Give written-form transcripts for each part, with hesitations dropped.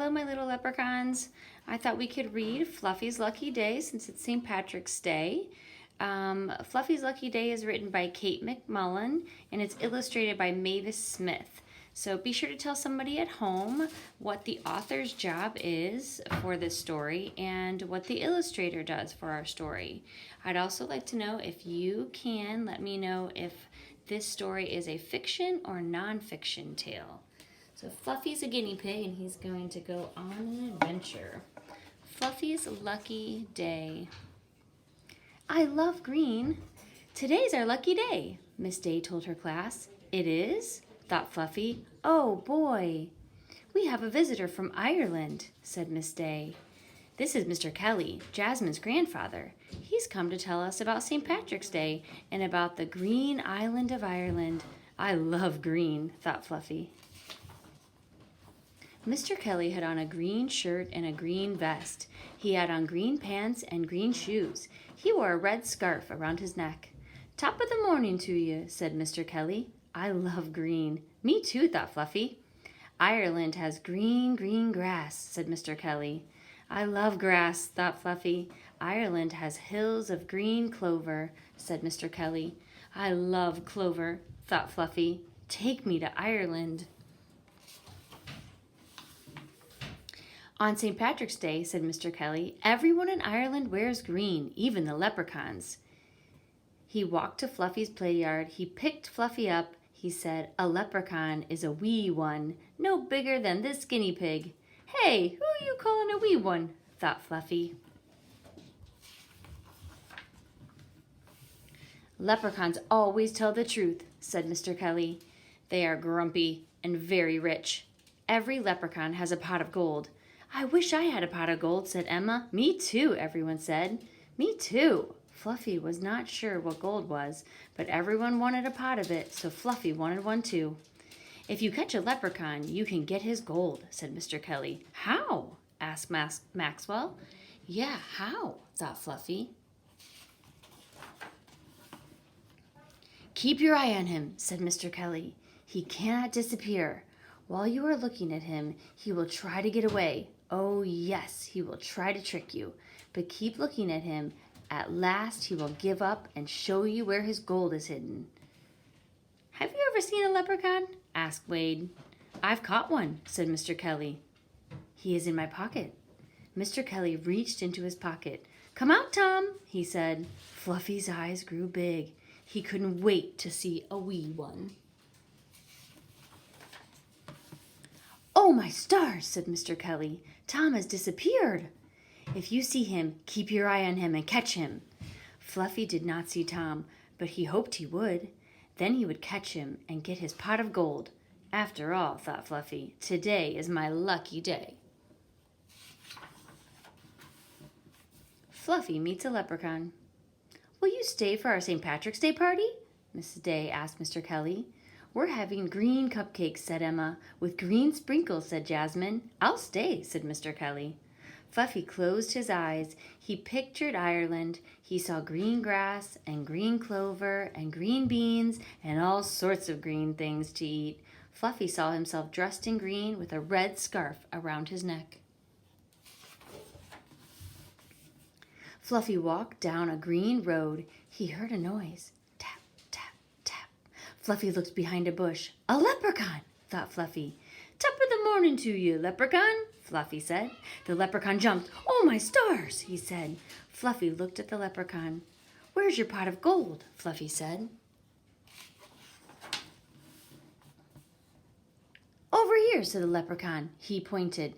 Hello, my little leprechauns. I thought we could read Fluffy's Lucky Day since it's St. Patrick's Day. Fluffy's Lucky Day is written by Kate McMullen and it's illustrated by Mavis Smith. So be sure to tell somebody at home what the author's job is for this story and what the illustrator does for our story. I'd also like to know if you can let me know if this story is a fiction or nonfiction tale. So Fluffy's a guinea pig and he's going to go on an adventure. Fluffy's Lucky Day. I love green. Today's our lucky day, Miss Day told her class. It is? Thought Fluffy. Oh boy. We have a visitor from Ireland, said Miss Day. This is Mr. Kelly, Jasmine's grandfather. He's come to tell us about St. Patrick's Day and about the green island of Ireland. I love green, thought Fluffy. Mr. Kelly had on a green shirt and a green vest. He had on green pants and green shoes. He wore a red scarf around his neck. Top of the morning to you, said Mr. Kelly. I love green. Me too, thought Fluffy. Ireland has green, green grass, said Mr. Kelly. I love grass, thought Fluffy. Ireland has hills of green clover, said Mr. Kelly. I love clover, thought Fluffy. Take me to Ireland. On St. Patrick's Day, said Mr. Kelly, everyone in Ireland wears green, even the leprechauns. He walked to Fluffy's play yard. He picked Fluffy up. He said, a leprechaun is a wee one, no bigger than this guinea pig. Hey, who are you calling a wee one? Thought Fluffy. Leprechauns always tell the truth, said Mr. Kelly. They are grumpy and very rich. Every leprechaun has a pot of gold. I wish I had a pot of gold, said Emma. Me too, everyone said. Me too. Fluffy was not sure what gold was, but everyone wanted a pot of it, so Fluffy wanted one too. If you catch a leprechaun, you can get his gold, said Mr. Kelly. How? Asked Maxwell. Yeah, how? Thought Fluffy. Keep your eye on him, said Mr. Kelly. He cannot disappear. While you are looking at him, he will try to get away. Oh, yes, he will try to trick you. But keep looking at him. At last, he will give up and show you where his gold is hidden. Have you ever seen a leprechaun? Asked Wade. I've caught one, said Mr. Kelly. He is in my pocket. Mr. Kelly reached into his pocket. Come out, Tom, he said. Fluffy's eyes grew big. He couldn't wait to see a wee one. Oh, my stars, said Mr. Kelly. Tom has disappeared. If you see him, keep your eye on him and catch him. Fluffy did not see Tom, but he hoped he would. Then he would catch him and get his pot of gold. After all, thought Fluffy, today is my lucky day. Fluffy meets a leprechaun. Will you stay for our St. Patrick's Day party? Mrs. Day asked Mr. Kelly. We're having green cupcakes, said Emma. With green sprinkles, said Jasmine. I'll stay, said Mr. Kelly. Fluffy closed his eyes. He pictured Ireland. He saw green grass and green clover and green beans and all sorts of green things to eat. Fluffy saw himself dressed in green with a red scarf around his neck. Fluffy walked down a green road. He heard a noise. Tap, tap, tap. Fluffy looked behind a bush. A leprechaun, thought Fluffy. Top of the morning to you, leprechaun, Fluffy said. The leprechaun jumped. Oh, my stars, he said. Fluffy looked at the leprechaun. Where's your pot of gold? Fluffy said. Over here, said the leprechaun. He pointed.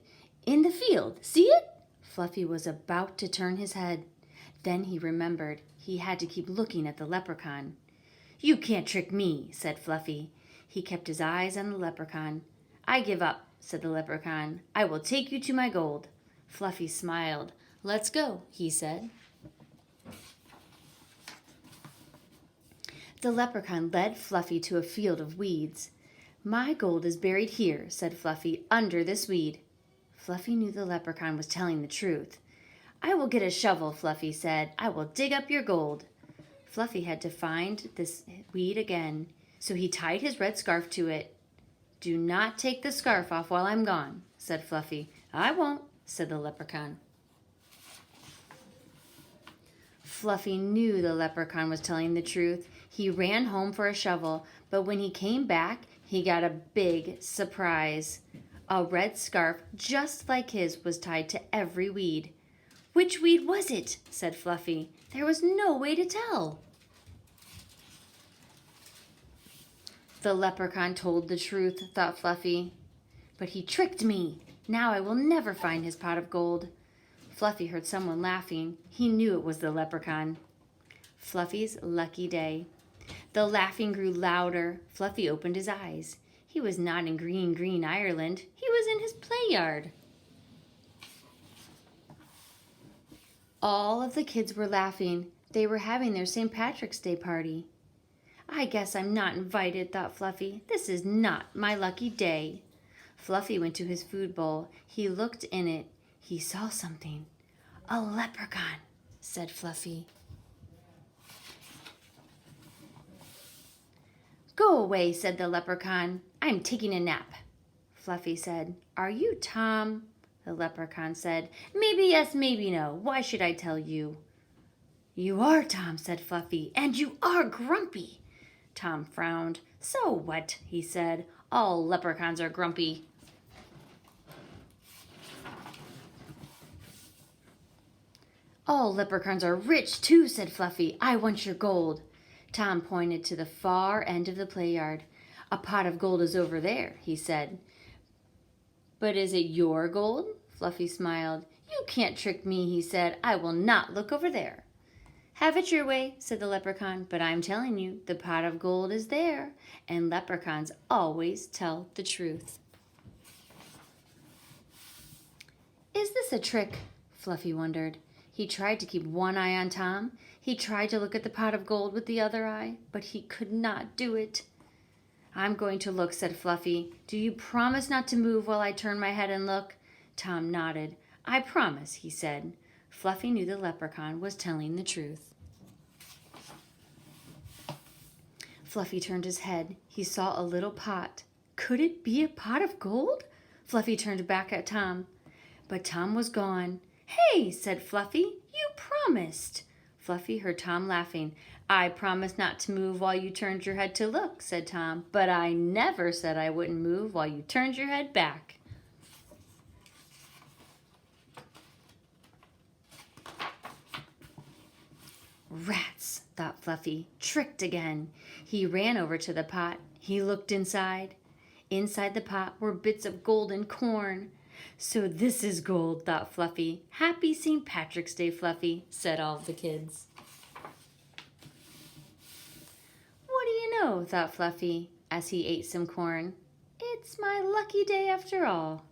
In the field. See it? Fluffy was about to turn his head. Then he remembered he had to keep looking at the leprechaun. You can't trick me, said Fluffy. He kept his eyes on the leprechaun. I give up, said the leprechaun. I will take you to my gold. Fluffy smiled. Let's go, he said. The leprechaun led Fluffy to a field of weeds. My gold is buried here, said Fluffy, under this weed. Fluffy knew the leprechaun was telling the truth. I will get a shovel, Fluffy said. I will dig up your gold. Fluffy had to find this weed again, so he tied his red scarf to it. Do not take the scarf off while I'm gone, said Fluffy. I won't, said the leprechaun. Fluffy knew the leprechaun was telling the truth. He ran home for a shovel, but when he came back, he got a big surprise. A red scarf just like his was tied to every weed. Which weed was it? Said Fluffy. There was no way to tell. The leprechaun told the truth, thought Fluffy. But he tricked me. Now I will never find his pot of gold. Fluffy heard someone laughing. He knew it was the leprechaun. Fluffy's lucky day. The laughing grew louder. Fluffy opened his eyes. He was not in green, green Ireland. He was in his play yard. All of the kids were laughing. They were having their St. Patrick's Day party. I guess I'm not invited, thought Fluffy. This is not my lucky day. Fluffy went to his food bowl. He looked in it. He saw something. A leprechaun, said Fluffy. Go away, said the leprechaun. I'm taking a nap. Fluffy said, Are you Tom? The leprechaun said, Maybe yes, maybe no. Why should I tell you? You are Tom, said Fluffy, and you are grumpy. Tom frowned. So what? He said. All leprechauns are grumpy. All leprechauns are rich too, said Fluffy. I want your gold. Tom pointed to the far end of the play yard. A pot of gold is over there, he said. But is it your gold? Fluffy smiled. You can't trick me, he said. I will not look over there. Have it your way, said the leprechaun, but I'm telling you, the pot of gold is there, and leprechauns always tell the truth. Is this a trick? Fluffy wondered. He tried to keep one eye on Tom. He tried to look at the pot of gold with the other eye, but he could not do it. I'm going to look, said Fluffy. Do you promise not to move while I turn my head and look? Tom nodded. I promise, he said. Fluffy knew the leprechaun was telling the truth. Fluffy turned his head. He saw a little pot. Could it be a pot of gold? Fluffy turned back at Tom. But Tom was gone. Hey, said Fluffy, you promised. Fluffy heard Tom laughing. I promised not to move while you turned your head to look, said Tom, but I never said I wouldn't move while you turned your head back. Rats, thought Fluffy, tricked again. He ran over to the pot. He looked inside. Inside the pot were bits of golden corn. So this is gold, thought Fluffy. Happy St. Patrick's Day, Fluffy, said all the kids. What do you know, thought Fluffy, as he ate some corn. It's my lucky day after all.